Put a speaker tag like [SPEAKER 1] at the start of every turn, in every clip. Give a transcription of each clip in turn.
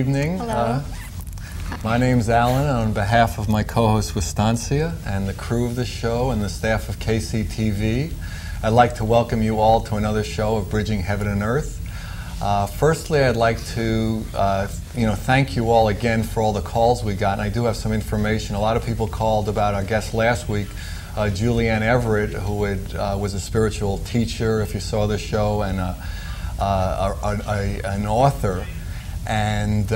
[SPEAKER 1] evening.
[SPEAKER 2] Hello.
[SPEAKER 1] My name's Alan, and on behalf of my co-host Wistancia and the crew of the show and the staff of KCTV, I'd like to welcome you all to another show of Bridging Heaven and Earth. Firstly, I'd like to thank you all again for all the calls we got, and I do have some information. A lot of people called about our guest last week, Julianne Everett, who was a spiritual teacher, if you saw the show, and an author. And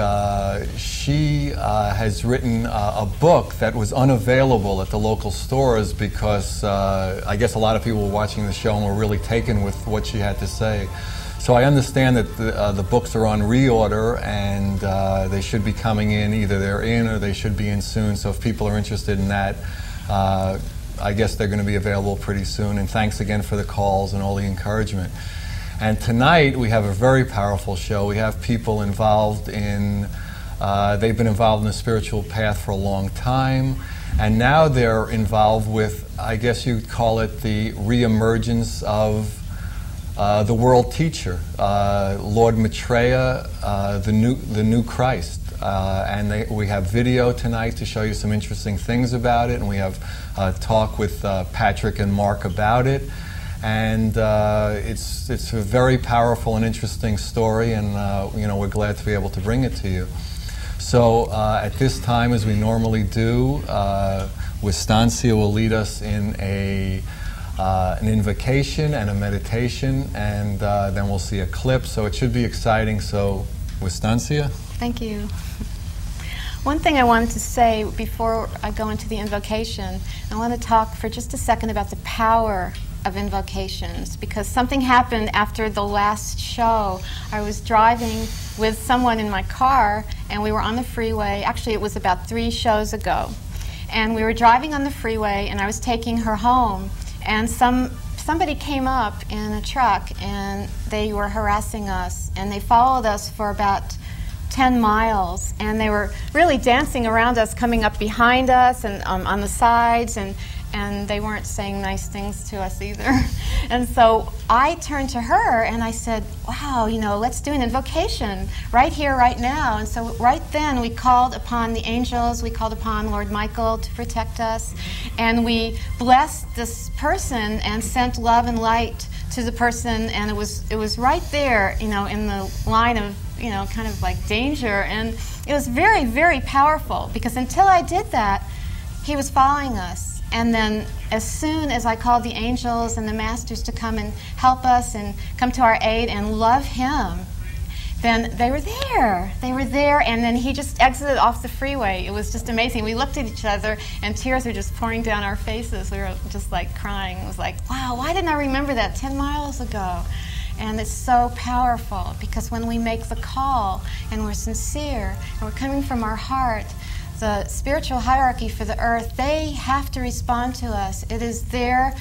[SPEAKER 1] she has written a book that was unavailable at the local stores because I guess a lot of people were watching the show and were really taken with what she had to say. So I understand that the books are on reorder, and they should be coming in. Either they're in or they should be in soon. So if people are interested in that, I guess they're going to be available pretty soon. And thanks again for the calls and all the encouragement. And tonight we have a very powerful show. We have people involved in, they've been involved in the spiritual path for a long time, and now they're involved with, I guess you'd call it the reemergence of the world teacher, Lord Maitreya, the new Christ. And we have video tonight to show you some interesting things about it, and we have talk with Patrick and Marc about it. And it's a very powerful and interesting story, and we're glad to be able to bring it to you. So at this time, as we normally do, Wistancia will lead us in an invocation and a meditation, and then we'll see a clip. So it should be exciting. So Wistancia.
[SPEAKER 2] Thank you. One thing I wanted to say before I go into the invocation, I want to talk for just a second about the power of invocations, because something happened after the last show. I was driving with someone in my car, and we were on the freeway. Actually, it was about 3 shows ago. And we were driving on the freeway, and I was taking her home, and somebody came up in a truck, and they were harassing us, and they followed us for about 10 miles, and they were really dancing around us, coming up behind us and on the sides, and they weren't saying nice things to us either. And so I turned to her and I said, wow, let's do an invocation right here, right now. And so right then we called upon the angels, we called upon Lord Michael to protect us, and we blessed this person and sent love and light to the person, and it was right there, in the line of, kind of like danger. And it was very, very powerful, because until I did that, he was following us. And then as soon as I called the angels and the masters to come and help us and come to our aid and love him, then they were there. They were there, and then he just exited off the freeway. It was just amazing. We looked at each other, and tears were just pouring down our faces. We were just like crying. It was like, wow, why didn't I remember that 10 miles ago? And it's so powerful, because when we make the call and we're sincere and we're coming from our heart, the spiritual hierarchy for the earth, they have to respond to us. It is their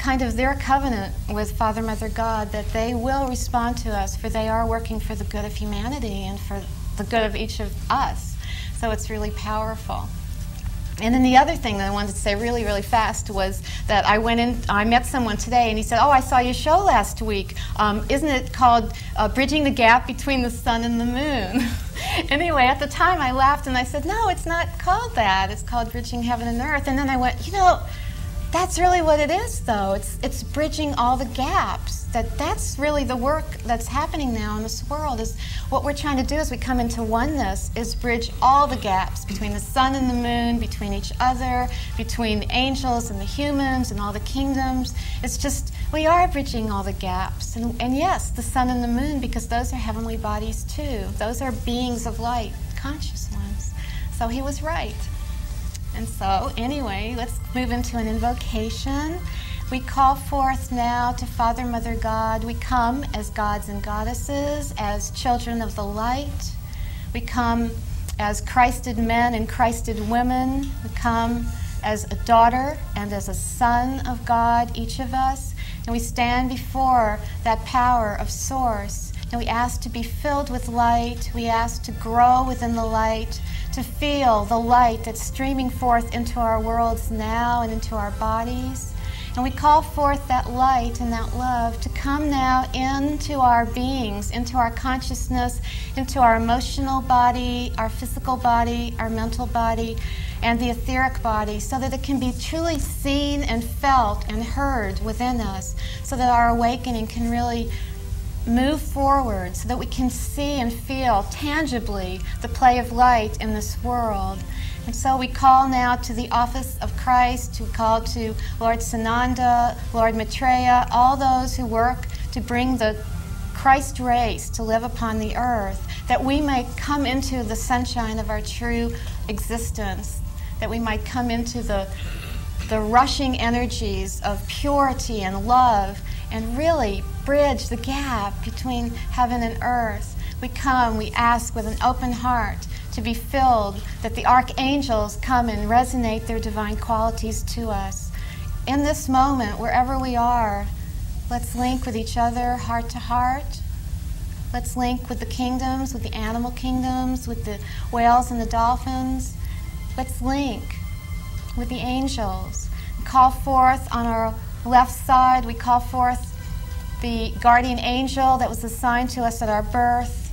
[SPEAKER 2] kind of their covenant with Father, Mother, God, that they will respond to us, for they are working for the good of humanity and for the good of each of us. So it's really powerful. And then the other thing that I wanted to say really, really fast was that I met someone today, and he said, oh, I saw your show last week. Isn't it called Bridging the Gap Between the Sun and the Moon? Anyway, at the time I laughed and I said, no, it's not called that. It's called Bridging Heaven and Earth. And then I went, that's really what it is, though. It's bridging all the gaps. That's really the work that's happening now in this world. Is what we're trying to do as we come into oneness is bridge all the gaps between the sun and the moon, between each other, between the angels and the humans and all the kingdoms. It's just, we are bridging all the gaps. And yes, the sun and the moon, because those are heavenly bodies too. Those are beings of light, conscious ones. So he was right. And so, anyway, let's move into an invocation. We call forth now to Father, Mother, God. We come as gods and goddesses, as children of the light. We come as Christed men and Christed women. We come as a daughter and as a son of God, each of us. And we stand before that power of Source. And we ask to be filled with light. We ask to grow within the light, to feel the light that's streaming forth into our worlds now and into our bodies. And we call forth that light and that love to come now into our beings, into our consciousness, into our emotional body, our physical body, our mental body, and the etheric body, so that it can be truly seen and felt and heard within us, so that our awakening can really move forward, so that we can see and feel tangibly the play of light in this world. And so we call now to the office of Christ, we call to Lord Sananda, Lord Maitreya, all those who work to bring the Christ race to live upon the earth, that we may come into the sunshine of our true existence, that we might come into the rushing energies of purity and love, and really bridge the gap between heaven and earth. We come, we ask with an open heart to be filled, that the archangels come and resonate their divine qualities to us. In this moment, wherever we are, let's link with each other heart to heart. Let's link with the kingdoms, with the animal kingdoms, with the whales and the dolphins. Let's link with the angels. Call forth on our left side, we call forth the guardian angel that was assigned to us at our birth.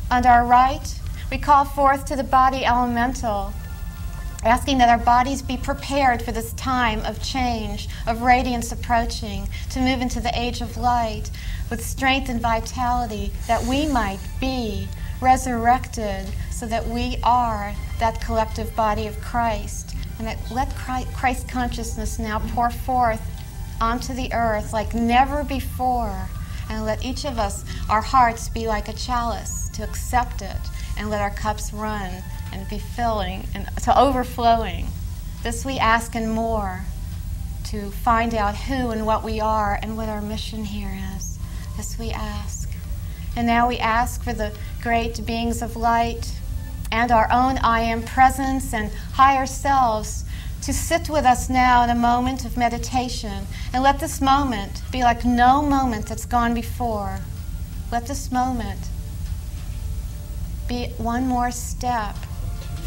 [SPEAKER 2] On our right, we call forth to the body elemental, asking that our bodies be prepared for this time of change, of radiance approaching, to move into the age of light with strength and vitality, that we might be resurrected so that we are that collective body of Christ. And that let Christ consciousness now pour forth onto the earth like never before. And let each of us, our hearts be like a chalice to accept it, and let our cups run and be filling and to overflowing. This we ask and more, to find out who and what we are and what our mission here is. This we ask. And now we ask for the great beings of light and our own I Am presence and higher selves to sit with us now in a moment of meditation. And let this moment be like no moment that's gone before. Let this moment be one more step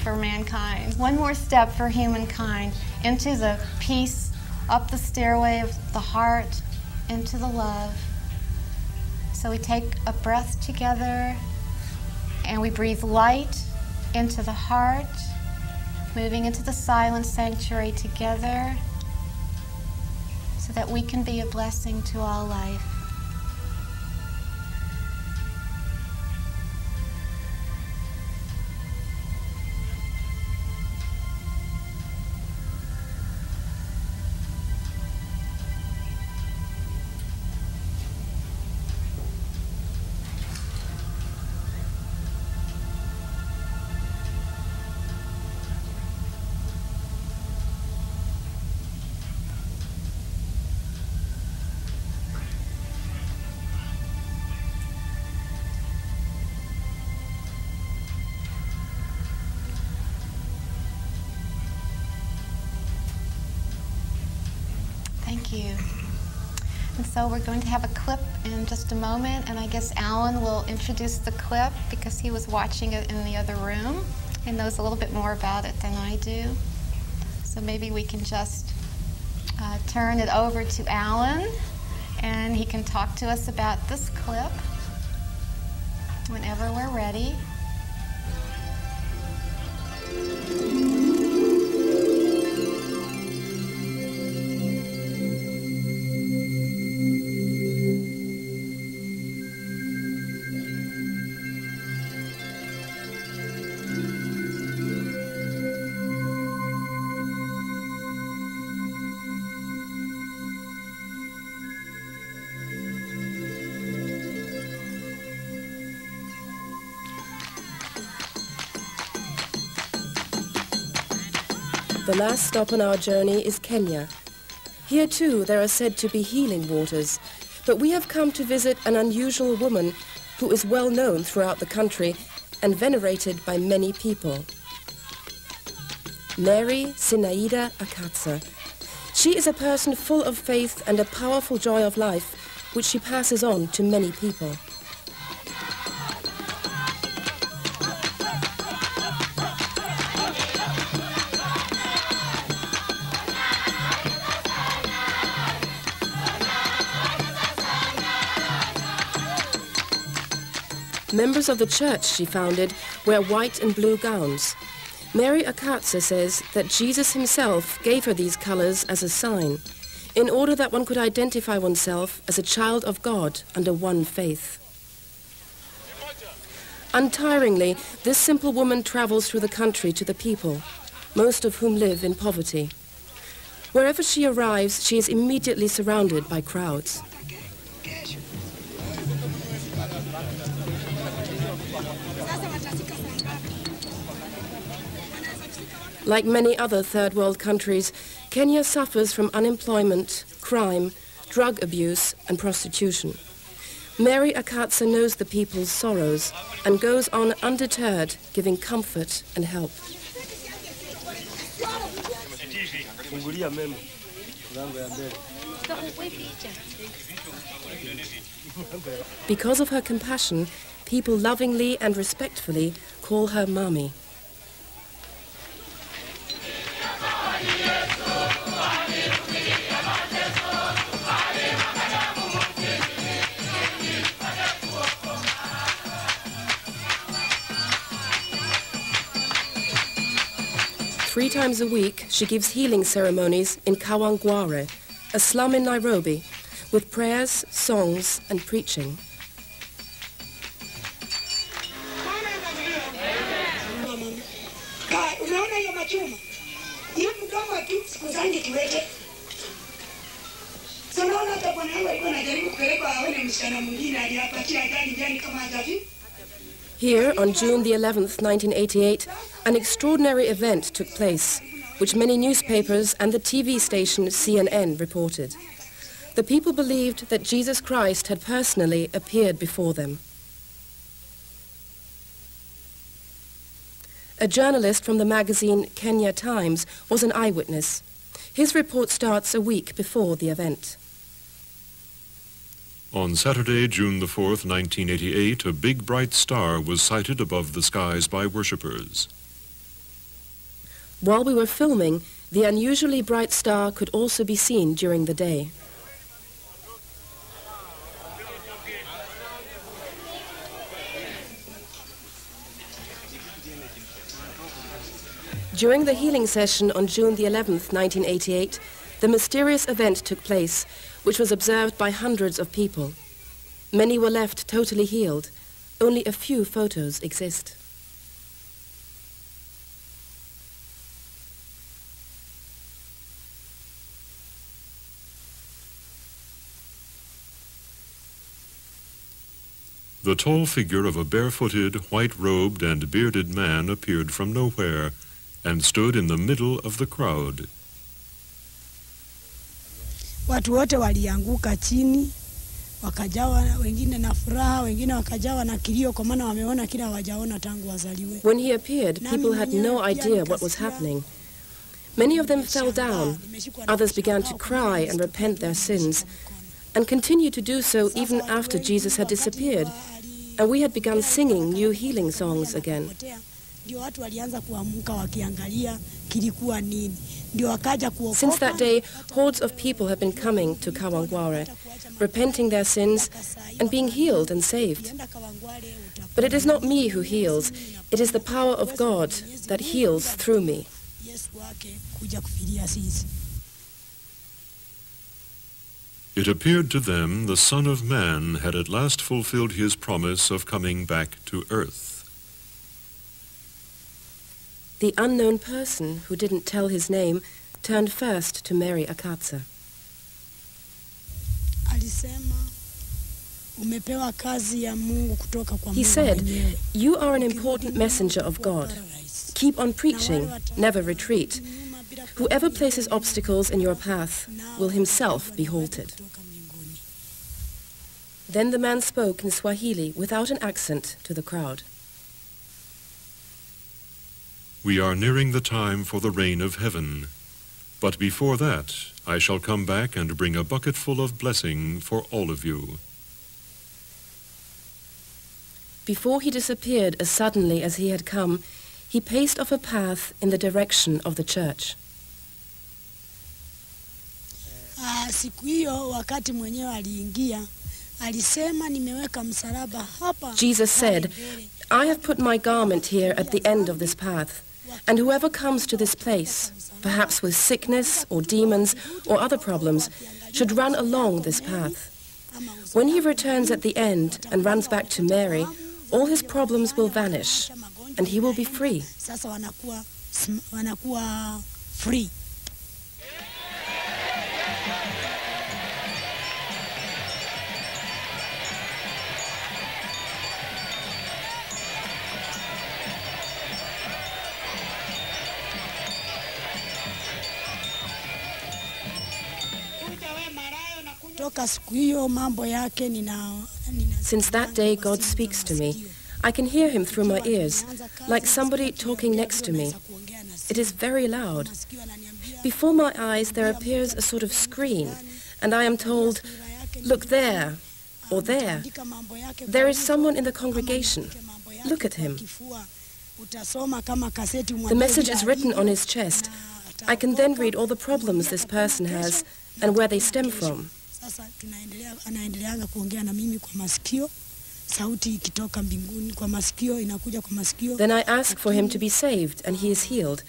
[SPEAKER 2] for mankind, one more step for humankind into the peace, up the stairway of the heart, into the love. So we take a breath together and we breathe light into the heart, moving into the silent sanctuary together so that we can be a blessing to all life. Thank you. And so we're going to have a clip in just a moment, and I guess Alan will introduce the clip because he was watching it in the other room and knows a little bit more about it than I do. So maybe we can just turn it over to Alan, and he can talk to us about this clip whenever we're ready.
[SPEAKER 3] The last stop on our journey is Kenya. Here too there are said to be healing waters, but we have come to visit an unusual woman who is well known throughout the country and venerated by many people. Mary Sinaida Akatsa. She is a person full of faith and a powerful joy of life, which she passes on to many people. Members of the church she founded wear white and blue gowns. Mary Akatsa says that Jesus himself gave her these colors as a sign, in order that one could identify oneself as a child of God under one faith. Untiringly, this simple woman travels through the country to the people, most of whom live in poverty. Wherever she arrives, she is immediately surrounded by crowds. Like many other third world countries, Kenya suffers from unemployment, crime, drug abuse and prostitution. Mary Akatsa knows the people's sorrows and goes on undeterred, giving comfort and help. Because of her compassion, people lovingly and respectfully call her Mommy. Three times a week, she gives healing ceremonies in Kawangware, a slum in Nairobi, with prayers, songs, and preaching. Here, on June the 11th, 1988, an extraordinary event took place, which many newspapers and the TV station CNN reported. The people believed that Jesus Christ had personally appeared before them. A journalist from the magazine Kenya Times was an eyewitness. His report starts a week before the event.
[SPEAKER 4] On Saturday, June the 4th, 1988, a big bright star was sighted above the skies by worshippers.
[SPEAKER 3] While we were filming, the unusually bright star could also be seen during the day. During the healing session on June the 11th, 1988, the mysterious event took place, which was observed by hundreds of people. Many were left totally healed. Only a few photos exist.
[SPEAKER 4] The tall figure of a barefooted, white-robed and bearded man appeared from nowhere and stood in the middle of the crowd.
[SPEAKER 5] Watu wote walianguka chini, wakajawa wengine na furaha, wengine wakajawa na kilio kwa maana wameona kila hawajaona tangu wazaliwe.
[SPEAKER 3] When he appeared, people had no idea what was happening. Many of them fell down. Others began to cry and repent their sins, and continued to do so even after Jesus had disappeared, and we had begun singing new healing songs again.
[SPEAKER 5] Since
[SPEAKER 3] that day, hordes of people have been coming to Kawangware, repenting their sins and being healed and saved. But it is not me who heals, it is the power of God that heals through me.
[SPEAKER 4] It appeared to them the Son of Man had at last fulfilled his promise of coming back to earth.
[SPEAKER 3] The unknown person, who didn't tell his name, turned first to Mary Akatsa. He said, "You are an important messenger of God. Keep on preaching, never retreat. Whoever places obstacles in your path will himself be halted." Then the man spoke in Swahili without an accent to the crowd.
[SPEAKER 4] We are nearing the time for the reign of heaven. But before that, I shall come back and bring a bucketful of blessing for all of you.
[SPEAKER 3] Before he disappeared as suddenly as he had come, he paced off a path in the direction of the church.
[SPEAKER 5] alisema nimeweka msalaba hapa.
[SPEAKER 3] Jesus said, I have put my garment here at the end of this path, and whoever comes to this place, perhaps with sickness or demons or other problems, should run along this path. When he returns at the end and runs back to Mary, all his problems will vanish, and he will be free.
[SPEAKER 5] Sasa wanakuwa free.
[SPEAKER 3] Since that day, God speaks to me. I can hear him through my ears, like somebody talking next to me. It is very loud. Before my eyes, there appears a sort of screen, and I am told, look there, or there. There is someone in the congregation. Look at him. The message is written on his chest. I can then read all the problems this person has and where they stem from. Then I ask for him to be saved, and he is healed.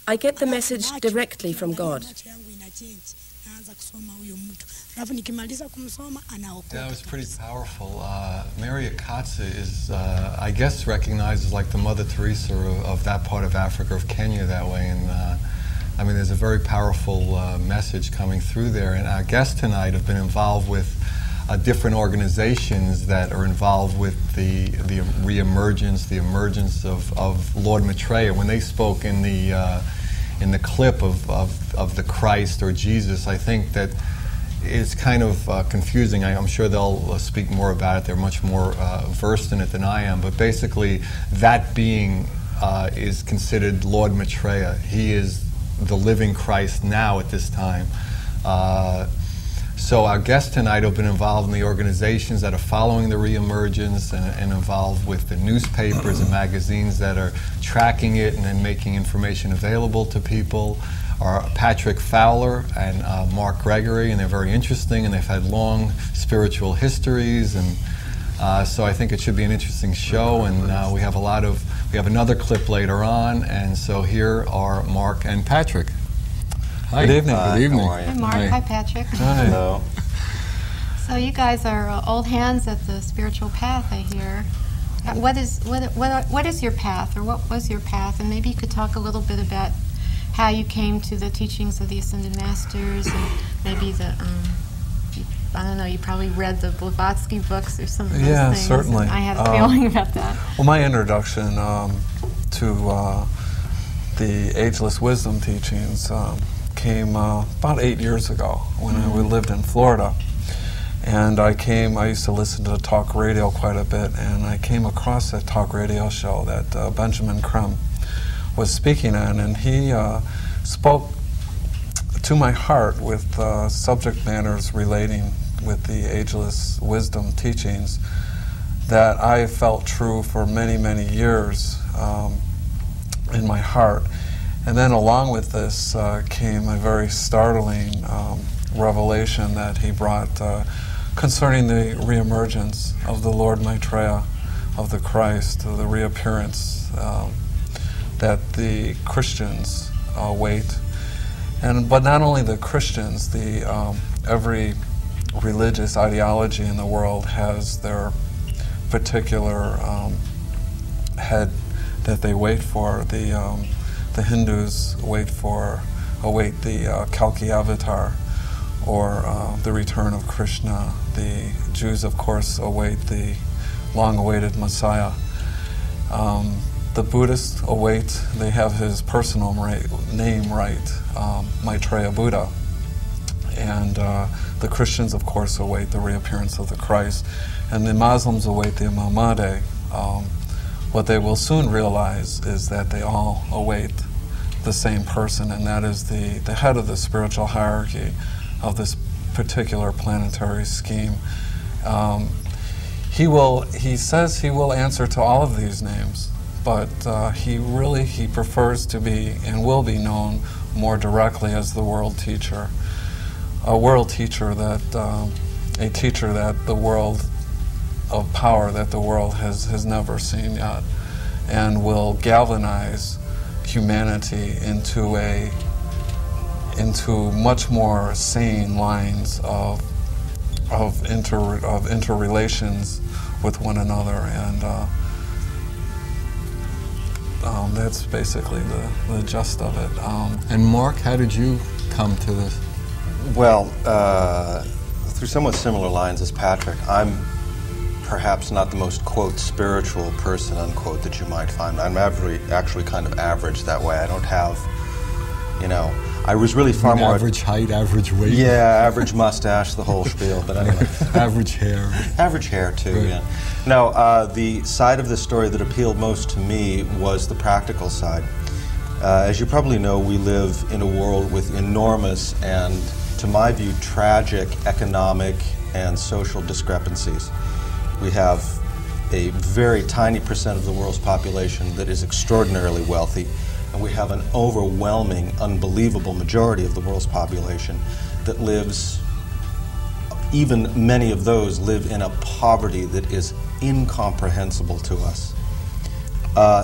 [SPEAKER 3] I get the message directly from God.
[SPEAKER 1] That was pretty powerful. Mary Akatsa is, I guess, recognized as like the Mother Teresa of that part of Africa, of Kenya, that way. And I mean, there's a very powerful message coming through there. And our guests tonight have been involved with different organizations that are involved with the reemergence, the emergence of Lord Maitreya. When they spoke in the clip of the Christ or Jesus, I think that it's kind of confusing. I'm sure they'll speak more about it. They're much more versed in it than I am. But basically, that being is considered Lord Maitreya. He is the living Christ now at this time. So our guests tonight have been involved in the organizations that are following the reemergence and involved with the newspapers and magazines that are tracking it and then making information available to people. Are Patrick Fowler and Marc Gregory, and they're very interesting, and they've had long spiritual histories, and so I think it should be an interesting show. And we have another clip later on, and so here are Marc and Patrick. Hi.
[SPEAKER 6] Good evening.
[SPEAKER 1] Good evening.
[SPEAKER 6] How are you?
[SPEAKER 2] Hi, Marc. Hi, Patrick.
[SPEAKER 1] Hi.
[SPEAKER 6] Hello.
[SPEAKER 2] So you guys are old hands at the spiritual path, I hear. What is your path, or what was your path? And maybe you could talk a little bit about how you came to the teachings of the Ascended Masters, and maybe I don't know, you probably read the Blavatsky books or some of those things.
[SPEAKER 6] Yeah, certainly.
[SPEAKER 2] I had a feeling about that.
[SPEAKER 6] Well, my introduction to the Ageless Wisdom teachings came about 8 years ago when I lived in Florida. And I used to listen to talk radio quite a bit, and I came across that talk radio show that Benjamin Crumb was speaking on, and he spoke to my heart with subject matters relating with the Ageless Wisdom teachings that I felt true for many, many years in my heart. And then along with this came a very startling revelation that he brought concerning the reemergence of the Lord Maitreya, of the Christ, of the reappearance that the Christians await. But not only the Christians, every religious ideology in the world has their particular head that they wait for. The Hindus await the Kalki avatar, or the return of Krishna. The Jews, of course, await the long-awaited Messiah. The Buddhists they have his personal name right, Maitreya Buddha. And the Christians, of course, await the reappearance of the Christ. And the Muslims await the Imam Mahdi. What they will soon realize is that they all await the same person, and that is the head of the spiritual hierarchy of this particular planetary scheme. He says he will answer to all of these names, but he prefers to be and will be known more directly as the world teacher. A world teacher that a teacher that the world of power that the world has never seen yet, and will galvanize humanity into much more sane lines of interrelations with one another, and that's basically the gist of it.
[SPEAKER 1] And Mark, how did you come to this?
[SPEAKER 7] Well, through somewhat similar lines as Patrick, I'm perhaps not the most, quote, spiritual person, unquote, that you might find. I'm actually kind of average that way. I don't have, I was really far more...
[SPEAKER 1] Average height, average weight?
[SPEAKER 7] Yeah, average mustache, the whole spiel, but anyway.
[SPEAKER 1] Average hair.
[SPEAKER 7] Average hair, too,
[SPEAKER 1] Right.
[SPEAKER 7] yeah. No, the side of the story that appealed most to me was the practical side. As you probably know, we live in a world with enormous and, to my view, tragic economic and social discrepancies. We have a very tiny percent of the world's population that is extraordinarily wealthy, and we have an overwhelming, unbelievable majority of the world's population that lives, even many of those live in a poverty that is incomprehensible to us.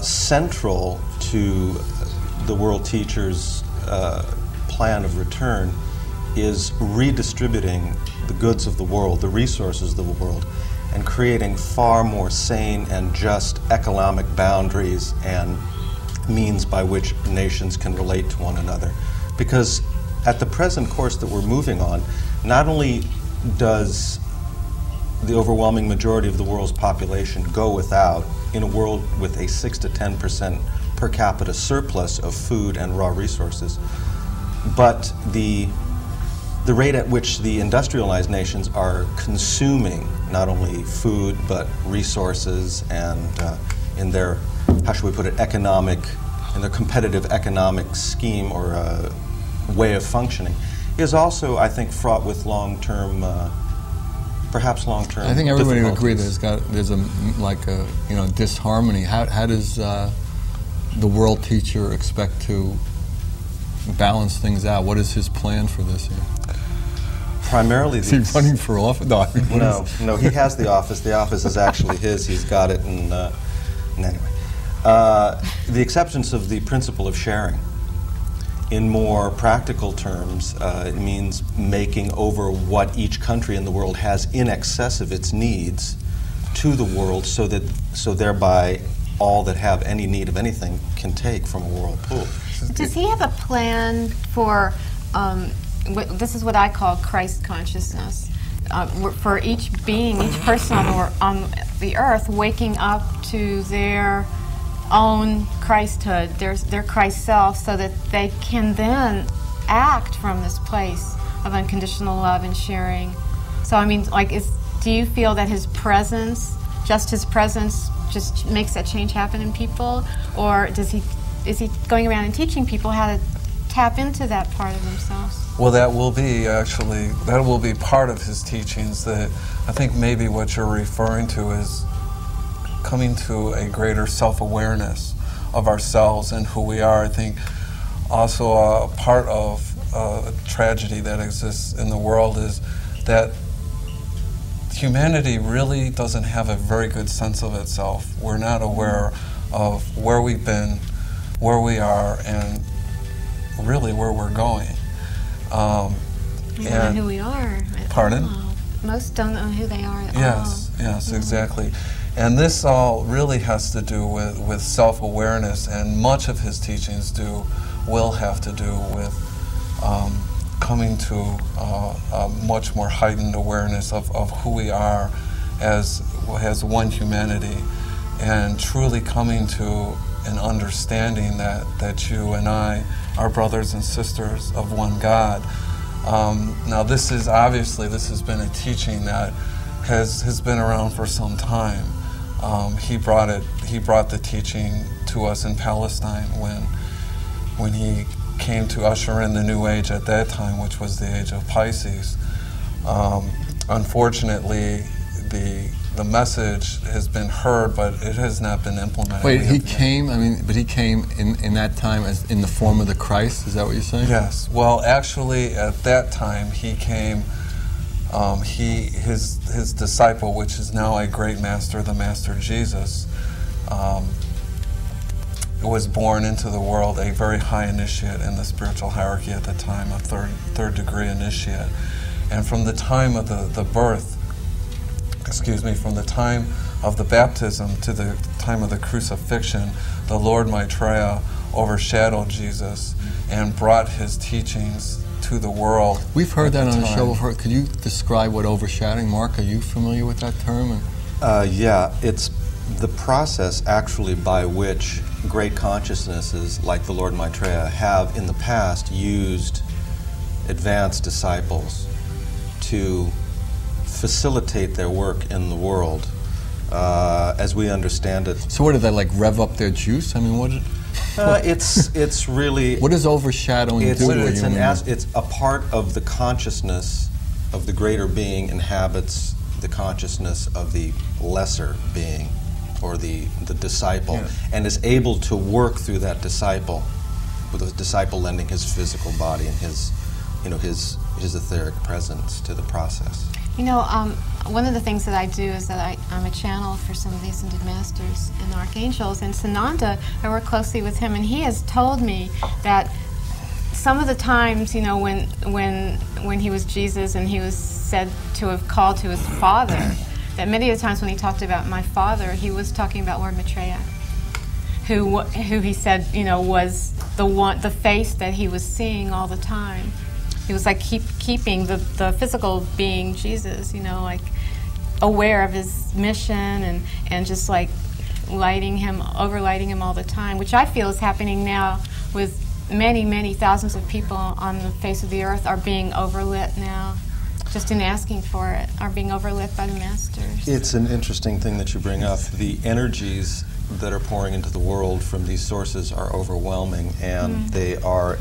[SPEAKER 7] Central to the world teacher's plan of return is redistributing the goods of the world, the resources of the world, and creating far more sane and just economic boundaries and means by which nations can relate to one another. Because at the present course that we're moving on, not only does the overwhelming majority of the world's population go without in a world with a 6 to 10% per capita surplus of food and raw resources, but the rate at which the industrialized nations are consuming not only food but resources and in their, how should we put it, in their competitive economic scheme or way of functioning is also, I think, fraught with long-term, perhaps long-term
[SPEAKER 1] I think everybody would agree
[SPEAKER 7] difficulties.
[SPEAKER 1] there's a disharmony. How does the world teacher expect to balance things out? What is his plan for this year?
[SPEAKER 7] Primarily,
[SPEAKER 1] Is he running for office?
[SPEAKER 7] No, he has the office. The office is actually his. He's got it, and anyway. The acceptance of the principle of sharing. In more practical terms, it means making over what each country in the world has in excess of its needs to the world, so thereby all that have any need of anything can take from a world pool.
[SPEAKER 2] Does he have a plan for, this is what I call Christ consciousness, for each being, each person on the earth waking up to their own Christhood, their Christ self, so that they can then act from this place of unconditional love and sharing? So I mean, do you feel that his presence just makes that change happen in people, or is he going around and teaching people how to tap into that part of themselves?
[SPEAKER 6] Well, that will be part of his teachings. That I think maybe what you're referring to is coming to a greater self-awareness of ourselves and who we are. I think also a part of a tragedy that exists in the world is that humanity really doesn't have a very good sense of itself. We're not aware of where we've been, where we are, and really where we're going.
[SPEAKER 2] We don't know who we are.
[SPEAKER 6] Pardon?
[SPEAKER 2] All. Most don't know who they are at all.
[SPEAKER 6] Yes, exactly. And this all really has to do with self-awareness, and much of his teachings will have to do with coming to a much more heightened awareness of who we are as one humanity, and truly coming to an understanding that you and I are brothers and sisters of one God. Now this has been a teaching that has been around for some time. He brought the teaching to us in Palestine when he came to usher in the new age at that time, which was the age of Pisces. Unfortunately, the message has been heard, but it has not been implemented.
[SPEAKER 1] Wait, he came in that time as in the form of the Christ? Is that what you're saying?
[SPEAKER 6] Yes. Well, actually, at that time, he came his disciple, which is now a great master, the Master Jesus, was born into the world a very high initiate in the spiritual hierarchy at the time, a third degree initiate. And from the time of the birth, from the time of the baptism to the time of the crucifixion, the Lord Maitreya overshadowed Jesus and brought his teachings to the world.
[SPEAKER 1] We've heard that on the show before. Could you describe what overshadowing, Mark? Are you familiar with that term?
[SPEAKER 7] Yeah, it's the process actually by which great consciousnesses like the Lord Maitreya have in the past used advanced disciples to facilitate their work in the world, as we understand it.
[SPEAKER 1] So what, did they like rev up their juice? I mean, what did...
[SPEAKER 7] It's really...
[SPEAKER 1] What does overshadowing do to a human?
[SPEAKER 7] It's a part of the consciousness of the greater being inhabits the consciousness of the lesser being, or the disciple,
[SPEAKER 1] yeah,
[SPEAKER 7] and is able to work through that disciple, with the disciple lending his physical body and his etheric presence to the process.
[SPEAKER 2] You know, one of the things that I do is that I'm a channel for some of the ascended masters and archangels. And Sananda, I work closely with him, and he has told me that some of the times, you know, when he was Jesus and he was said to have called to his father, that many of the times when he talked about my father, he was talking about Lord Maitreya, who he said, you know, was the face that he was seeing all the time. He was like keeping the physical being Jesus, you know, like aware of his mission and just like overlighting him all the time, which I feel is happening now with many, many thousands of people on the face of the earth are being overlit now, just in asking for it, are being overlit by the masters.
[SPEAKER 7] It's an interesting thing that you bring up. The energies that are pouring into the world from these sources are overwhelming, and they are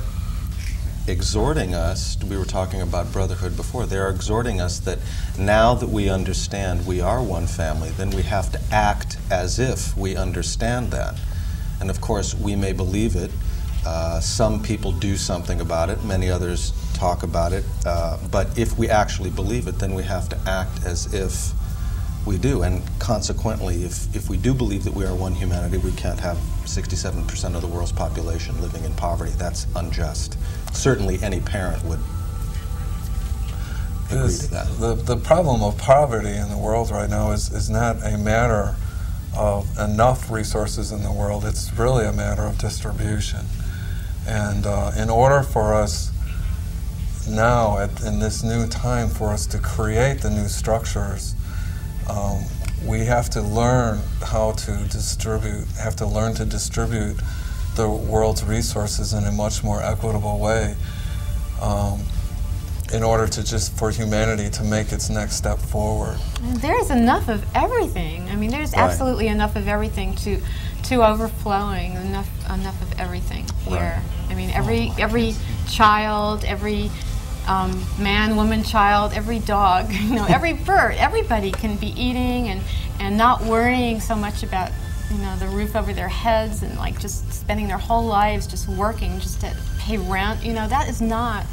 [SPEAKER 7] exhorting us. We were talking about brotherhood before. They are exhorting us that now that we understand we are one family, then we have to act as if we understand that. And of course, we may believe it. Some people do something about it. Many others talk about it. But if we actually believe it, then we have to act as if we do. And consequently, if we do believe that we are one humanity, we can't have 67% of the world's population living in poverty. That's unjust. Certainly any parent would agree to that.
[SPEAKER 6] The problem of poverty in the world right now is not a matter of enough resources in the world. It's really a matter of distribution. And in order for us now, in this new time, for us to create the new structures, we have to learn how to distribute, the world's resources in a much more equitable way, in order for humanity to make its next step forward.
[SPEAKER 2] And there's enough of everything. I mean, there's absolutely enough of everything to overflowing. Enough of everything here. I mean, every child, every man, woman, child, every dog, you know, every bird, everybody can be eating and not worrying so much about, you know, the roof over their heads and like just spending their whole lives just working just to pay rent. You know, that is not.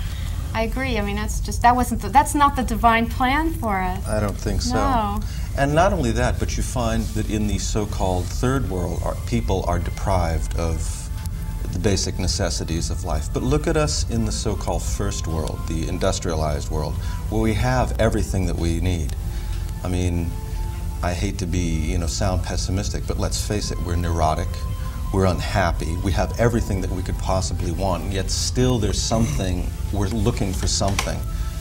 [SPEAKER 2] I agree. I mean, that's not the divine plan for us.
[SPEAKER 7] I don't think so.
[SPEAKER 2] No.
[SPEAKER 7] And not only that, but you find that in the so-called third world, people are deprived of the basic necessities of life. But look at us in the so-called first world, the industrialized world, where we have everything that we need. I mean, I hate to be, sound pessimistic, but let's face it, we're neurotic, we're unhappy, we have everything that we could possibly want, and yet still there's something, we're looking for something,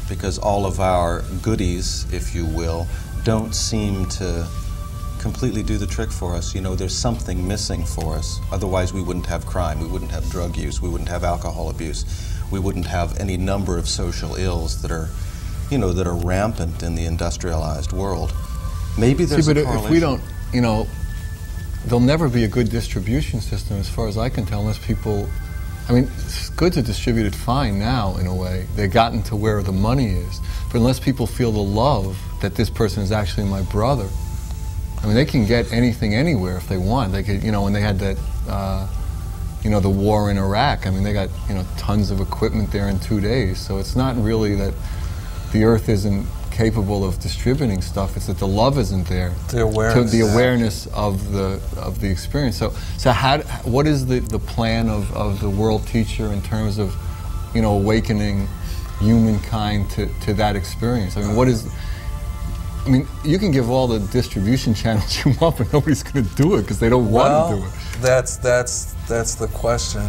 [SPEAKER 7] because all of our goodies, if you will, don't seem to completely do the trick for us. There's something missing for us. Otherwise we wouldn't have crime, we wouldn't have drug use, we wouldn't have alcohol abuse, we wouldn't have any number of social ills that are, that are rampant in the industrialized world. Maybe there's a correlation.
[SPEAKER 1] If we don't, there'll never be a good distribution system as far as I can tell unless people, goods are distributed fine now in a way. They've gotten to where the money is. But unless people feel the love that this person is actually my brother, they can get anything anywhere if they want. They could, when they had that, the war in Iraq, they got, tons of equipment there in 2 days. So it's not really that the earth isn't capable of distributing stuff. It's that the love isn't there.
[SPEAKER 6] The awareness.
[SPEAKER 1] The awareness of the experience. So what is the plan of the world teacher in terms of, awakening humankind to that experience? I mean, you can give all the distribution channels you want, but nobody's going to do it because they don't want to do it.
[SPEAKER 6] That's the question.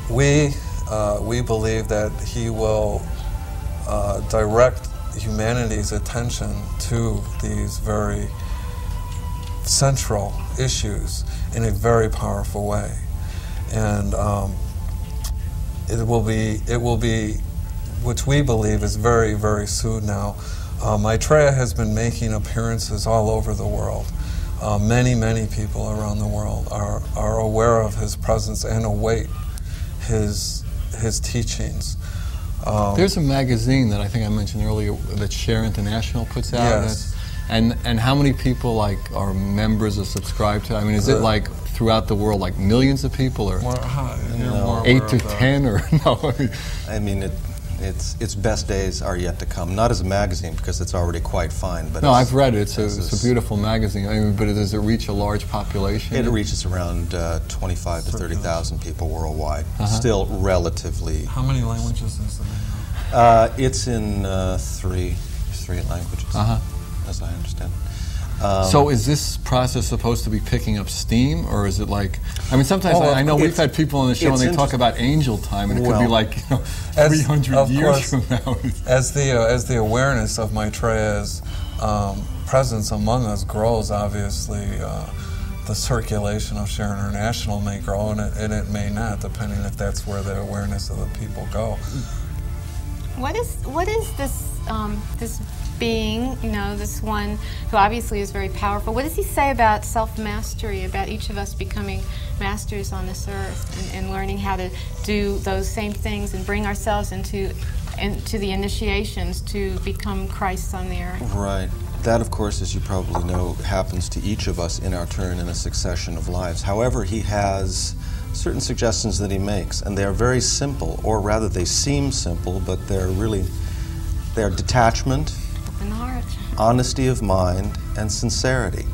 [SPEAKER 6] We believe that he will direct humanity's attention to these very central issues in a very powerful way, and it will be, which we believe is very, very soon now. Maitreya has been making appearances all over the world. Many people around the world are aware of his presence and await his teachings.
[SPEAKER 1] There's a magazine that I think I mentioned earlier that Share International puts out.
[SPEAKER 6] Yes.
[SPEAKER 1] And how many people are members or subscribe to it? I mean, is it like throughout the world, like millions of people, or
[SPEAKER 6] more
[SPEAKER 1] 8 to 10, or no?
[SPEAKER 7] I mean, its best days are yet to come. Not as a magazine, because it's already quite fine. But
[SPEAKER 1] no, I've read it. It's a beautiful magazine. I mean, but does it reach a large population?
[SPEAKER 7] It reaches around 25 to 30,000 people worldwide. Still relatively.
[SPEAKER 6] How many languages is it?
[SPEAKER 7] It's in three languages, as I understand.
[SPEAKER 1] So is this process supposed to be picking up steam, or is it like, I mean, sometimes I know we've had people on the show and they talk about angel time, and it could be like 300 years from now.
[SPEAKER 6] As the awareness of Maitreya's presence among us grows, obviously the circulation of Share International may grow, and it may not, depending if that's where the awareness of the people go.
[SPEAKER 2] What is this being, this one who obviously is very powerful? What does he say about self-mastery, about each of us becoming masters on this earth and learning how to do those same things and bring ourselves into the initiations to become Christs on the earth?
[SPEAKER 7] Right. That, of course, as you probably know, happens to each of us in our turn in a succession of lives. However, he has certain suggestions that he makes, and they are very simple, or rather they seem simple, but they're detachment, honesty of mind, and sincerity.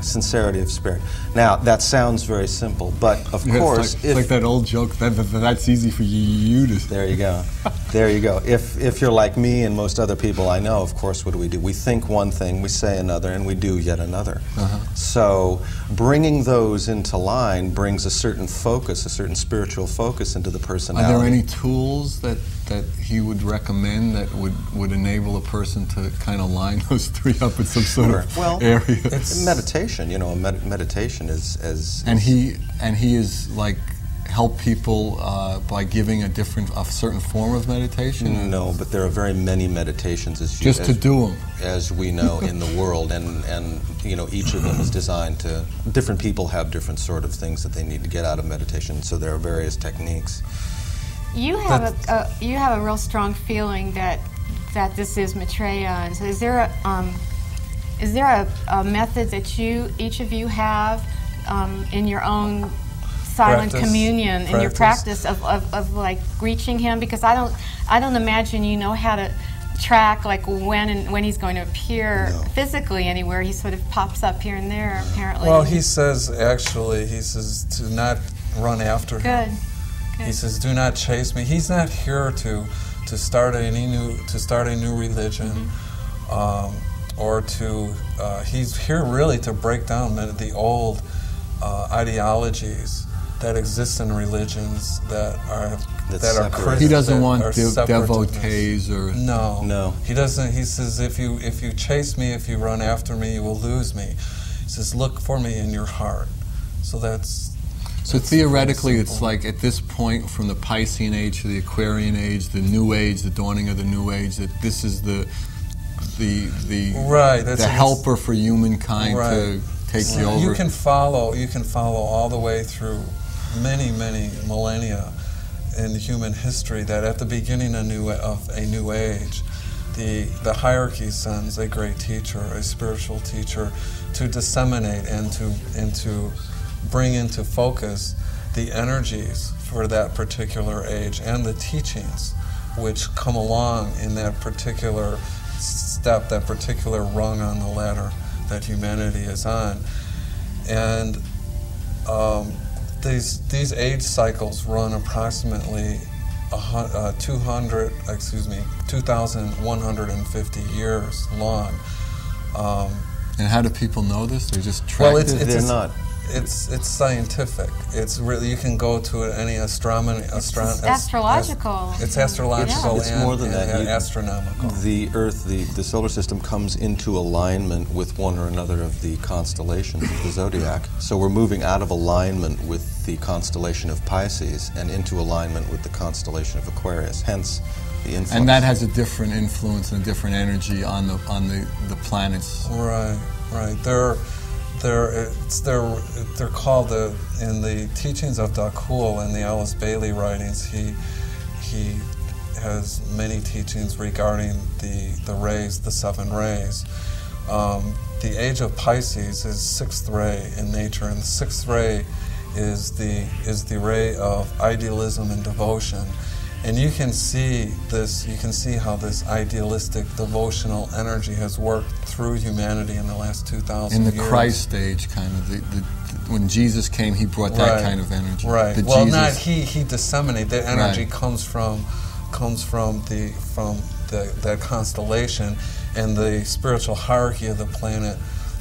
[SPEAKER 7] Sincerity of spirit. Now, that sounds very simple, but of course,
[SPEAKER 1] it's like that old joke that's easy for you to.
[SPEAKER 7] There you go. There you go. If you're like me and most other people I know, of course, what do? We think one thing, we say another, and we do yet another. So, bringing those into line brings a certain focus, a certain spiritual focus into the personality.
[SPEAKER 1] Are there any tools that he would recommend that would enable a person to kind of line those three up in some sort of area?
[SPEAKER 7] It's meditation. Meditation is
[SPEAKER 1] and he is like help people by giving a certain form of meditation?
[SPEAKER 7] No, but there are very many meditations as we know in the world, and each of them is designed to. Different people have different sort of things that they need to get out of meditation. So there are various techniques.
[SPEAKER 2] You have a real strong feeling that this is Maitreya, and so is there a method that each of you have in your own silent communion, in your practice of like reaching him? Because I don't imagine you know how to track like when he's going to appear physically anywhere. He sort of pops up here and there apparently.
[SPEAKER 6] Well, he says to not run after him.
[SPEAKER 2] Good.
[SPEAKER 6] He says, "Do not chase me." He's not here to start a new religion, or to. He's here really to break down the old ideologies that exist in religions that are Christian.
[SPEAKER 1] He doesn't want devotees or
[SPEAKER 6] no. He doesn't. He says, if you chase me, if you run after me, you will lose me. He says, look for me in your heart. So that's.
[SPEAKER 1] So theoretically, it's like at this point, from the Piscean Age to the Aquarian Age, the New Age, the dawning of the New Age, that this is the helper for humankind to take you over.
[SPEAKER 6] You can follow all the way through many millennia in human history that at the beginning of a new age, the hierarchy sends a great teacher, a spiritual teacher, to disseminate and to bring into focus the energies for that particular age and the teachings which come along in that particular step, that particular rung on the ladder that humanity is on. And these age cycles run approximately 2,150 years long.
[SPEAKER 1] And how do people know this? They just track it?
[SPEAKER 7] They're not.
[SPEAKER 6] It's scientific. It's really, you can go to any astronomy.
[SPEAKER 2] It's astrological.
[SPEAKER 6] It's astrological.
[SPEAKER 7] It's more than that.
[SPEAKER 6] And astronomical.
[SPEAKER 7] The Earth, the solar system, comes into alignment with one or another of the constellations of the zodiac. So we're moving out of alignment with the constellation of Pisces and into alignment with the constellation of Aquarius. Hence, the influence.
[SPEAKER 1] And that has a different influence and a different energy on the planets.
[SPEAKER 6] Right. They're called in the teachings of Dakul and the Alice Bailey writings. He has many teachings regarding the rays, the 7 rays. The age of Pisces is 6th ray in nature, and the 6th ray is the ray of idealism and devotion. And you can see this. You can see how this idealistic, devotional energy has worked through humanity in the last 2,000 years.
[SPEAKER 1] In the Christ age, kind of, when Jesus came, he brought that kind of energy.
[SPEAKER 6] Right. Well, not he disseminated. The energy comes from that constellation, and the spiritual hierarchy of the planet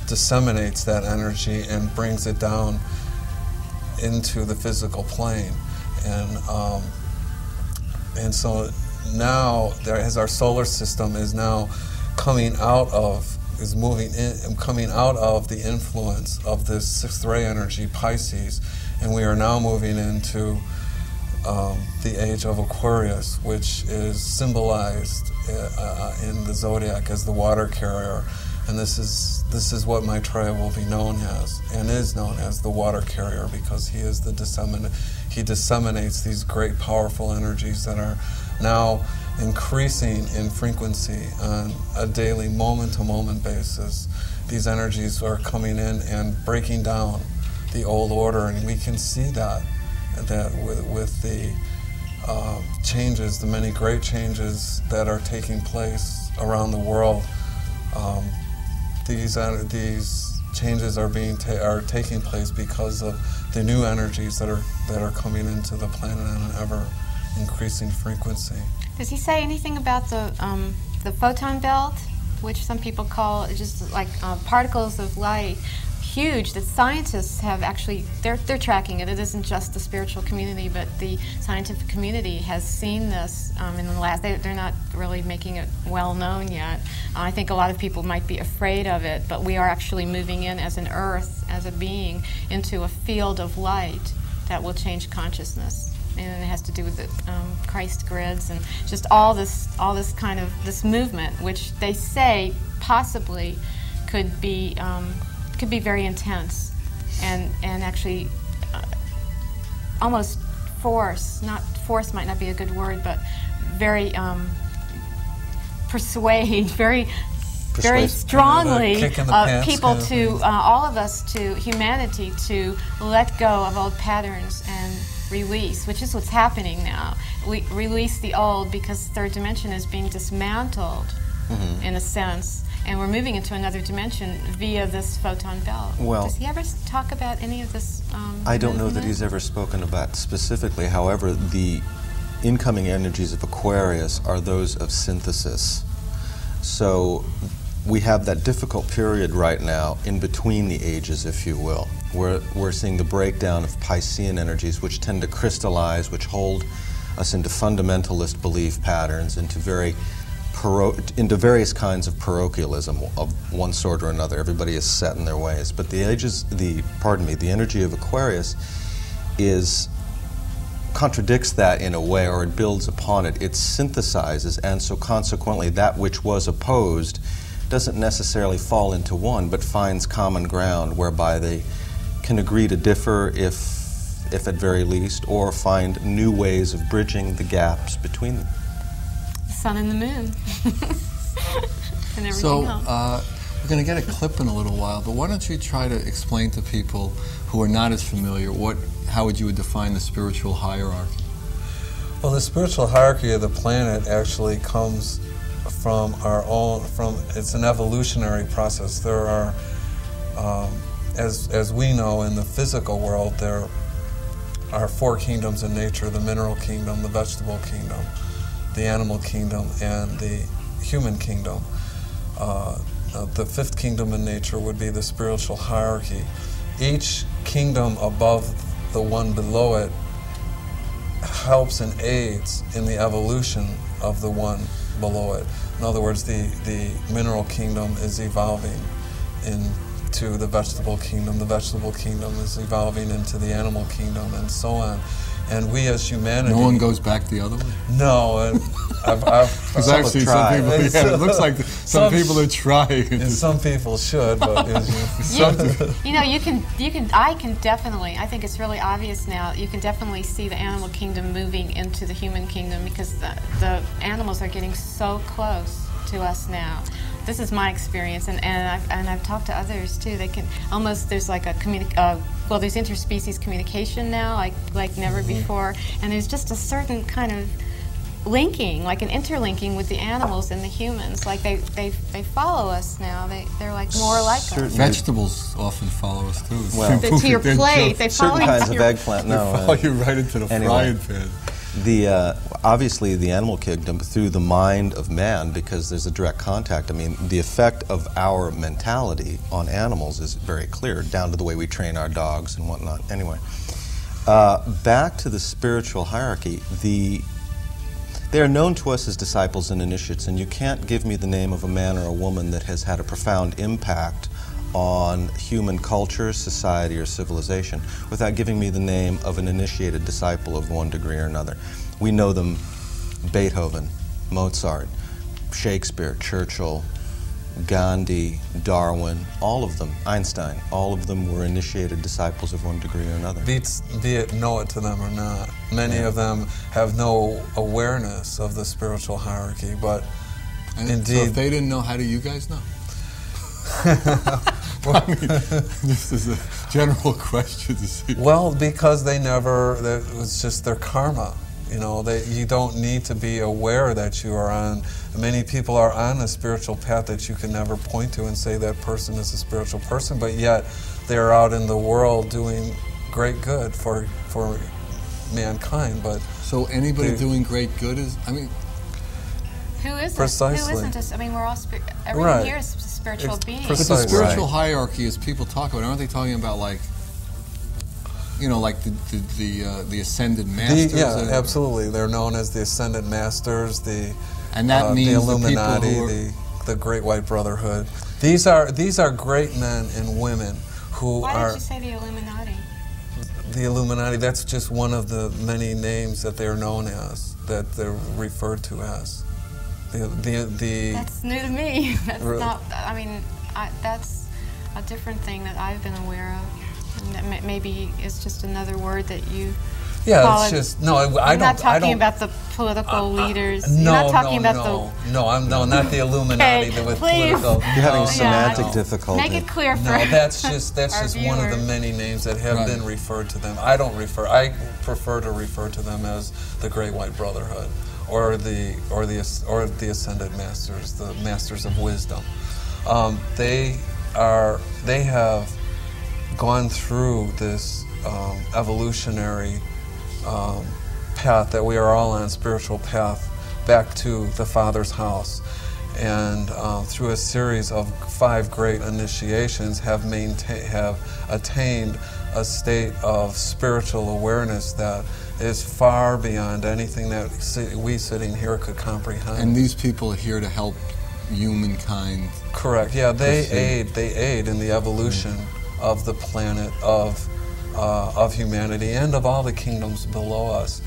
[SPEAKER 6] disseminates that energy and brings it down into the physical plane, and so now, as our solar system is now coming out of the influence of this 6th ray energy, Pisces, and we are now moving into the age of Aquarius, which is symbolized in the zodiac as the water carrier, and this is what Maitreya will be known as, and is known as the water carrier, because he is he disseminates these great powerful energies that are now increasing in frequency on a daily, moment-to-moment basis. These energies are coming in and breaking down the old order, and we can see that with the changes, the many great changes that are taking place around the world. These changes are taking place because of the new energies that are coming into the planet on an ever increasing frequency.
[SPEAKER 2] Does he say anything about the photon belt, which some people call just like particles of light, huge, that scientists have actually, they're tracking it. It isn't just the spiritual community, but the scientific community has seen this in the last, they're not really making it well known yet. I think a lot of people might be afraid of it, but we are actually moving in as an Earth, as a being, into a field of light that will change consciousness. And it has to do with the Christ grids and just all this kind of this movement, which they say possibly could be very intense and actually almost force might not be a good word, but very persuade very strongly people to all of us, to humanity, to let go of old patterns and release, which is what's happening now. We release the old because third dimension is being dismantled in a sense, and we're moving into another dimension via this photon belt.
[SPEAKER 7] Well,
[SPEAKER 2] does he ever talk about any of this?
[SPEAKER 7] I don't know that he's ever spoken about specifically. However, the incoming energies of Aquarius are those of synthesis. So we have that difficult period right now in between the ages, if you will, where we're seeing the breakdown of Piscean energies, which tend to crystallize, which hold us into fundamentalist belief patterns, into various kinds of parochialism of one sort or another. Everybody is set in their ways. But the energy of Aquarius contradicts that in a way, or it builds upon it. It synthesizes, and so consequently that which was opposed doesn't necessarily fall into one, but finds common ground whereby they can agree to differ, if at very least, or find new ways of bridging the gaps between them.
[SPEAKER 2] The sun and the moon. And everything
[SPEAKER 1] so,
[SPEAKER 2] else.
[SPEAKER 1] We're going to get a clip in a little while, but why don't you try to explain to people who are not as familiar how would you define the spiritual hierarchy?
[SPEAKER 6] Well, the spiritual hierarchy of the planet actually comes from our own, it's an evolutionary process. There are, as we know in the physical world, there are 4 kingdoms in nature: the mineral kingdom, the vegetable kingdom, the animal kingdom, and the human kingdom. The 5th kingdom in nature would be the spiritual hierarchy. Each kingdom above the one below it helps and aids in the evolution of the one below it. In other words, the mineral kingdom is evolving into the vegetable kingdom is evolving into the animal kingdom, and so on. And we as humanity...
[SPEAKER 1] No one goes back the other way?
[SPEAKER 6] No.
[SPEAKER 1] Because I've seen some people, it looks like some people are trying.
[SPEAKER 6] And some people should, but...
[SPEAKER 2] I can definitely, I think it's really obvious now, you can definitely see the animal kingdom moving into the human kingdom, because the animals are getting so close to us now. This is my experience, and I've talked to others too. They can almost, there's like a there's interspecies communication now, like never before, and there's just a certain kind of linking, like an interlinking with the animals and the humans. Like they follow us now. They're like more like us.
[SPEAKER 1] Vegetables often follow us too.
[SPEAKER 7] Well,
[SPEAKER 2] to your plate. They follow
[SPEAKER 7] certain kinds of eggplant.
[SPEAKER 1] They follow you right into the frying pan.
[SPEAKER 7] Obviously the animal kingdom through the mind of man, because there's a direct contact. I mean, the effect of our mentality on animals is very clear, down to the way we train our dogs and whatnot. Anyway, back to the spiritual hierarchy. They are known to us as disciples and initiates, and you can't give me the name of a man or a woman that has had a profound impact on human culture, society, or civilization without giving me the name of an initiated disciple of one degree or another. We know them: Beethoven, Mozart, Shakespeare, Churchill, Gandhi, Darwin, all of them, Einstein, all of them were initiated disciples of one degree or another.
[SPEAKER 6] Be it know it to them or not. Many of them have no awareness of the spiritual hierarchy, but indeed...
[SPEAKER 1] So if they didn't know, how do you guys know? Well, I mean, this is a general question to see.
[SPEAKER 6] Well, because it was just their karma. You know, you don't need to be aware that you are on. Many people are on a spiritual path that you can never point to and say that person is a spiritual person, but yet they're out in the world doing great good for mankind. But
[SPEAKER 1] so anybody doing great good is, I mean,
[SPEAKER 2] who isn't?
[SPEAKER 6] Precisely.
[SPEAKER 2] Who isn't? I mean, we're all everyone here is spiritual beings.
[SPEAKER 1] But the spiritual hierarchy, as people talk about, aren't they talking about like, you know, like the ascended masters?
[SPEAKER 6] Absolutely. They're known as the ascended masters,
[SPEAKER 1] and that means
[SPEAKER 6] the Illuminati, the Great White Brotherhood. These are great men and women who are...
[SPEAKER 2] Why did you say the Illuminati?
[SPEAKER 6] The Illuminati, that's just one of the many names that they're known as, that they're referred to as.
[SPEAKER 2] That's new to me. That's not, I mean, that's a different thing that I've been aware of. And that maybe it's just another word that you call
[SPEAKER 6] it's
[SPEAKER 2] it.
[SPEAKER 6] just, no, I don't...
[SPEAKER 2] You're not talking about the political leaders.
[SPEAKER 6] No,
[SPEAKER 2] You're not talking about
[SPEAKER 6] No, not the Illuminati with political...
[SPEAKER 7] You're having semantic difficulty.
[SPEAKER 2] Make it clear for
[SPEAKER 6] No, that's just one of the
[SPEAKER 2] viewers.
[SPEAKER 6] many names that have been referred to them. I prefer to refer to them as the Great White Brotherhood, or the Ascended Masters, the Masters of Wisdom. They have gone through this evolutionary path that we are all on, spiritual path, back to the Father's house, and through a series of 5 great initiations have attained a state of spiritual awareness that is far beyond anything that we sitting here could comprehend.
[SPEAKER 1] And these people are here to help humankind.
[SPEAKER 6] Correct. Yeah, they aid in the evolution of the planet, of humanity, and of all the kingdoms below us.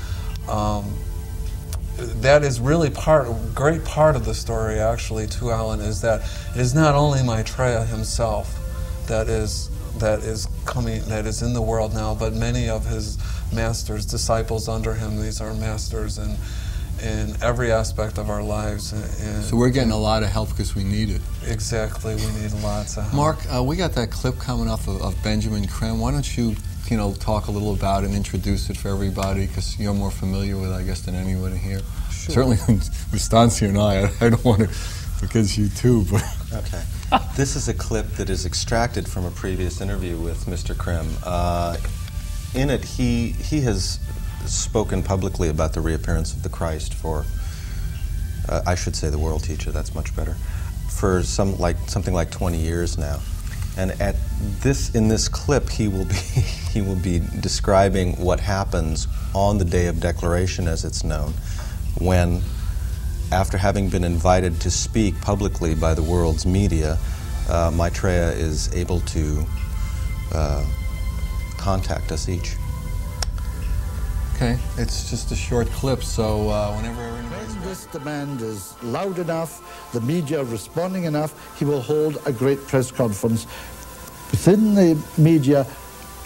[SPEAKER 6] That is really great part of the story, actually, too, Alan, is that it is not only Maitreya himself that is in the world now, but many of his masters, disciples under him. These are masters in every aspect of our lives.
[SPEAKER 1] So we're getting a lot of help because we need it.
[SPEAKER 6] Exactly, we need lots of help.
[SPEAKER 1] Mark, we got that clip coming up of Benjamin Creme. Why don't you talk a little about it and introduce it for everybody, because you're more familiar with it, I guess, than anybody here. Sure. Certainly with Stancy and I don't want to, because you too, but...
[SPEAKER 7] Okay. This is a clip that is extracted from a previous interview with Mr. Creme. In it, he has spoken publicly about the reappearance of the Christ for, I should say the world teacher, that's much better, for something like 20 years now. And in this clip, he will be describing what happens on the day of declaration, as it's known, when, after having been invited to speak publicly by the world's media, Maitreya is able to contact us each.
[SPEAKER 1] Okay, it's just a short clip, so whenever
[SPEAKER 8] when this demand is loud enough, the media responding enough, he will hold a great press conference within the media,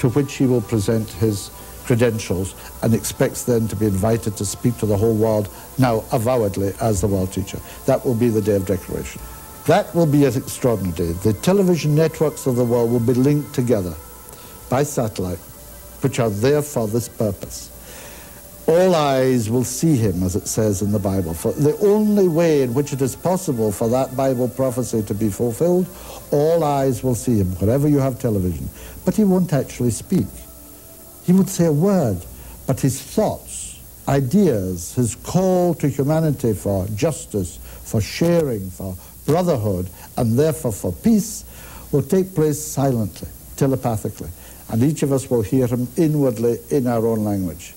[SPEAKER 8] to which he will present his credentials and expects then to be invited to speak to the whole world, now avowedly as the world teacher. That will be the day of declaration. That will be an extraordinary day. The television networks of the world will be linked together by satellite, which are there for this purpose. All eyes will see him, as it says in the Bible. For the only way in which it is possible for that Bible prophecy to be fulfilled, all eyes will see him, wherever you have television. But he won't actually speak. He would say a word, but his thoughts, ideas, his call to humanity for justice, for sharing, for brotherhood, and therefore for peace, will take place silently, telepathically. And each of us will hear him inwardly in our own language.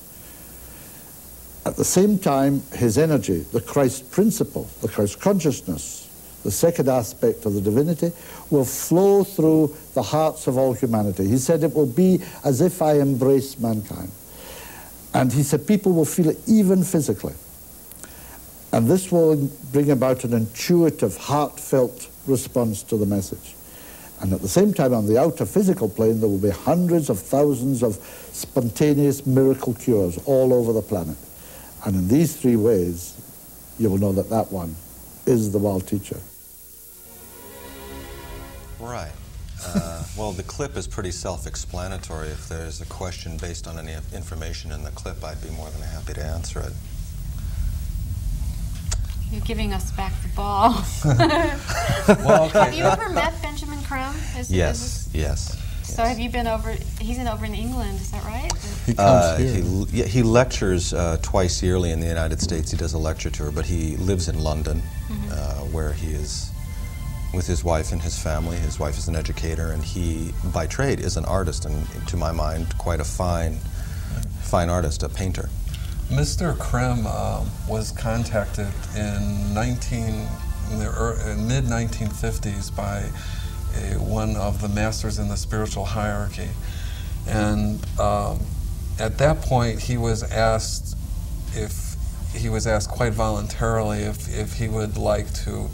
[SPEAKER 8] At the same time, his energy, the Christ principle, the Christ consciousness, the second aspect of the divinity, will flow through the hearts of all humanity. He said it will be as if I embrace mankind. And he said people will feel it even physically. And this will bring about an intuitive, heartfelt response to the message. And at the same time, on the outer physical plane, there will be hundreds of thousands of spontaneous miracle cures all over the planet. And in these three ways, you will know that that one is the world teacher.
[SPEAKER 7] Right. Well, the clip is pretty self-explanatory. If there's a question based on any information in the clip, I'd be more than happy to answer it.
[SPEAKER 2] You're giving us back the ball.
[SPEAKER 6] Well, okay.
[SPEAKER 2] Have you ever met Benjamin Creme?
[SPEAKER 7] Yes.
[SPEAKER 2] So have you been over, he's over in England, is that right?
[SPEAKER 1] He comes here.
[SPEAKER 7] He lectures twice yearly in the United States. He does a lecture tour, but he lives in London, where he is with his wife and his family. His wife is an educator, and he, by trade, is an artist, and to my mind, quite a fine artist, a painter.
[SPEAKER 6] Mr. Creme was contacted in mid-1950s by one of the masters in the spiritual hierarchy. And at that point, he was asked quite voluntarily if he would like to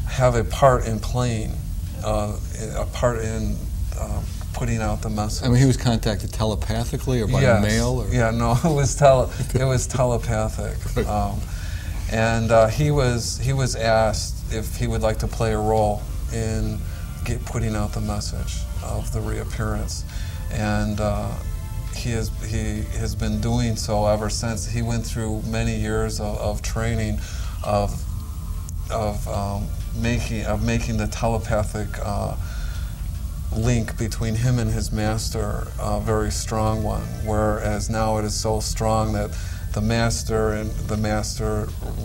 [SPEAKER 6] have a part in playing, a part in putting out the message.
[SPEAKER 1] I mean, he was contacted telepathically or by mail? Or?
[SPEAKER 6] Yeah, no, it was telepathic. And he was asked if he would like to play a role in putting out the message of the reappearance. And he has been doing so ever since. He went through many years of training of making the telepathic link between him and his master a very strong one, whereas now it is so strong that the master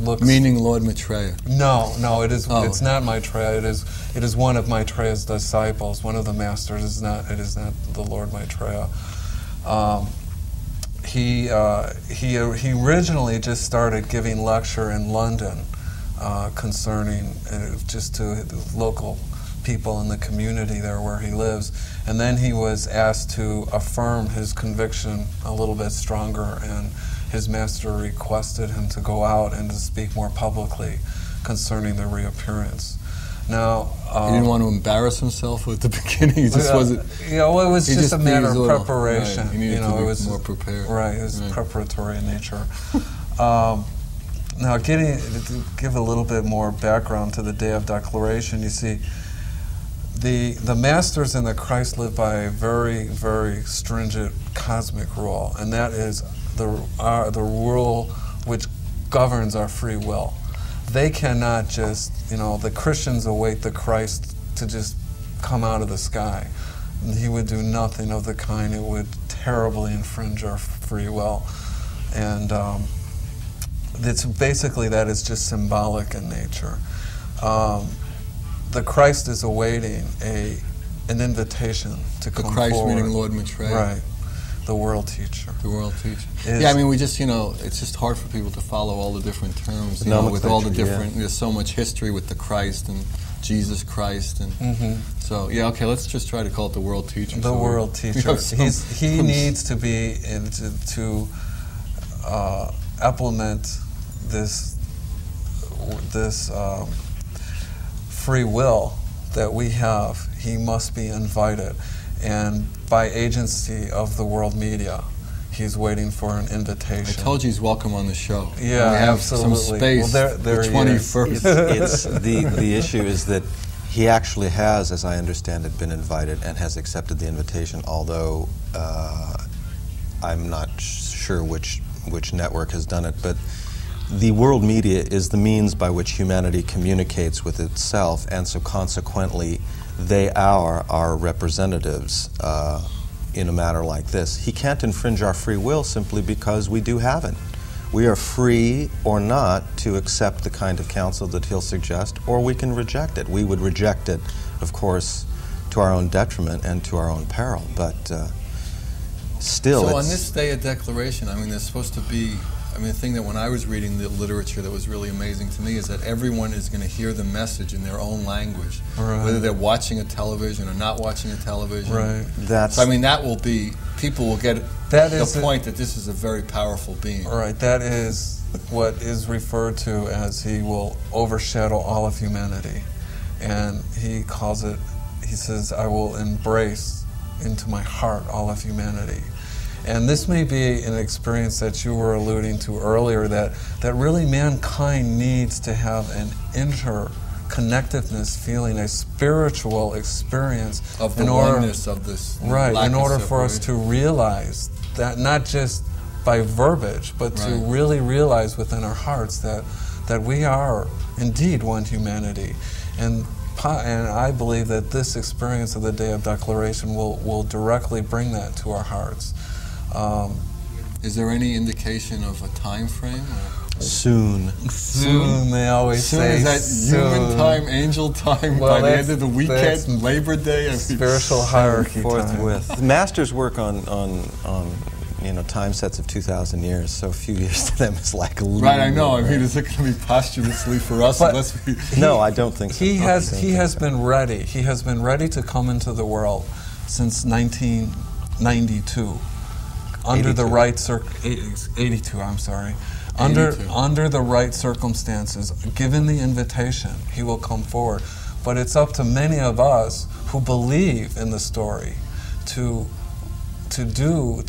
[SPEAKER 6] looks...
[SPEAKER 1] Meaning Lord Maitreya?
[SPEAKER 6] No, it is. It's not Maitreya. It is one of Maitreya's disciples. One of the masters is not. It is not the Lord Maitreya. He originally just started giving lecture in London concerning just to the local people in the community there where he lives, and then he was asked to affirm his conviction a little bit stronger, and his master requested him to go out and to speak more publicly concerning the reappearance. Now,
[SPEAKER 1] he didn't want to embarrass himself at the beginning. He just wasn't.
[SPEAKER 6] Well, it was just a matter of preparation.
[SPEAKER 1] Right. He needed to be more prepared.
[SPEAKER 6] Right, it was preparatory in nature. Now, to give a little bit more background to the Day of Declaration, you see, the Masters and the Christ live by a very, very stringent cosmic rule, and that is the rule which governs our free will. They cannot just, the Christians await the Christ to just come out of the sky. He would do nothing of the kind. It would terribly infringe our free will. And it's basically that is just symbolic in nature. The Christ is awaiting an invitation to come forward.
[SPEAKER 1] The Christ meaning Lord Maitreya.
[SPEAKER 6] Right. The world teacher.
[SPEAKER 1] The world teacher. Yeah, I mean, we just, it's just hard for people to follow all the different terms, with all the different, there's so much history with the Christ and Jesus Christ. And so, yeah, okay, let's just try to call it the world teacher.
[SPEAKER 6] The world teacher. He needs to be, to implement this free will that we have. He must be invited, and by agency of the world media, he's waiting for an invitation.
[SPEAKER 1] I told you he's welcome on the show.
[SPEAKER 6] Yeah,
[SPEAKER 1] we have
[SPEAKER 6] absolutely.
[SPEAKER 1] some space.
[SPEAKER 6] Well, there
[SPEAKER 1] the 21st.
[SPEAKER 7] It's the issue is that he actually has, as I understand it, been invited and has accepted the invitation. Although I'm not sure which network has done it, but the world media is the means by which humanity communicates with itself, and so consequently they are our representatives in a matter like this. He can't infringe our free will simply because we do have it. We are free or not to accept the kind of counsel that he'll suggest, or we can reject it. We would reject it, of course, to our own detriment and to our own peril, but still.
[SPEAKER 1] So on this Day of Declaration, I mean, there's supposed to be, the thing that when I was reading the literature that was really amazing to me is that everyone is going to hear the message in their own language, whether they're watching a television or not watching a television.
[SPEAKER 6] Right.
[SPEAKER 1] So that will be, people will get the point that this is a very powerful being.
[SPEAKER 6] Right. That is what is referred to as he will overshadow all of humanity. And he calls it, he says, I will embrace into my heart all of humanity. And this may be an experience that you were alluding to earlier, that really mankind needs to have an interconnectedness feeling, a spiritual experience
[SPEAKER 1] of the oneness of this.
[SPEAKER 6] Right, in order for us to realize that, not just by verbiage, but to really realize within our hearts that we are indeed one humanity. And I believe that this experience of the Day of Declaration will directly bring that to our hearts.
[SPEAKER 1] Is there any indication of a time frame?
[SPEAKER 7] Soon.
[SPEAKER 6] Soon, they always say.
[SPEAKER 1] Is that
[SPEAKER 6] soon.
[SPEAKER 1] Human time, angel time, by the end of the weekend, and Labor Day?
[SPEAKER 6] Spiritual hierarchy
[SPEAKER 7] forthwith. The Masters work on time sets of 2,000 years, so a few years to them is like a little.
[SPEAKER 1] Right, I know. Is it going to be posthumously for us?
[SPEAKER 7] No, I don't think so.
[SPEAKER 6] He has been ready. He has been ready to come into the world since 1992. Under 82. The right 82, I'm sorry. 82. Under the right circumstances, given the invitation, he will come forward. But it's up to many of us who believe in the story to do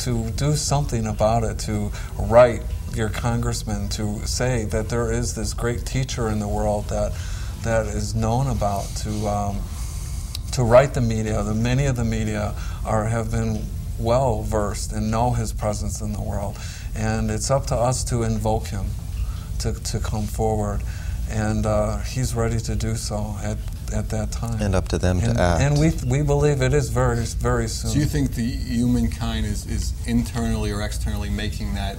[SPEAKER 6] something about it, to write your congressman, to say that there is this great teacher in the world that is known about, to write the media. Many of the media have been well versed and know his presence in the world, and it's up to us to invoke him to come forward, and he's ready to do so at that time.
[SPEAKER 7] And up to them to act.
[SPEAKER 6] And we believe it is very, very soon.
[SPEAKER 1] So you think the humankind is internally or externally making that?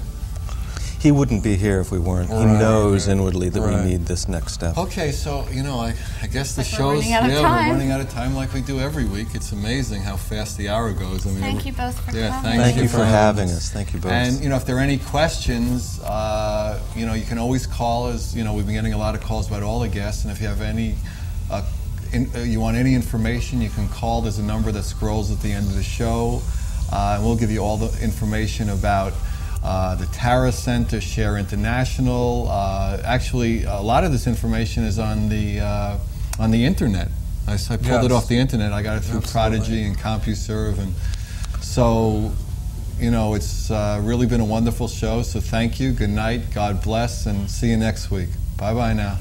[SPEAKER 7] He wouldn't be here if we weren't. He knows inwardly that we need this next step.
[SPEAKER 1] Okay, so, I guess the show's...
[SPEAKER 2] we're
[SPEAKER 1] running out of time like we do every week. It's amazing how fast the hour goes.
[SPEAKER 2] Thank you both for coming.
[SPEAKER 7] Thank you for having us. Thank you both.
[SPEAKER 1] And, if there are any questions, you can always call us. We've been getting a lot of calls about all the guests, and if you have any... you want any information, you can call. There's a number that scrolls at the end of the show. And we'll give you all the information about the Tara Center, Share International. Actually, a lot of this information is on the internet. I pulled it off the internet. I got it through Prodigy and CompuServe, and so you know, it's really been a wonderful show, so thank you. Good night. God bless, and see you next week. Bye-bye now.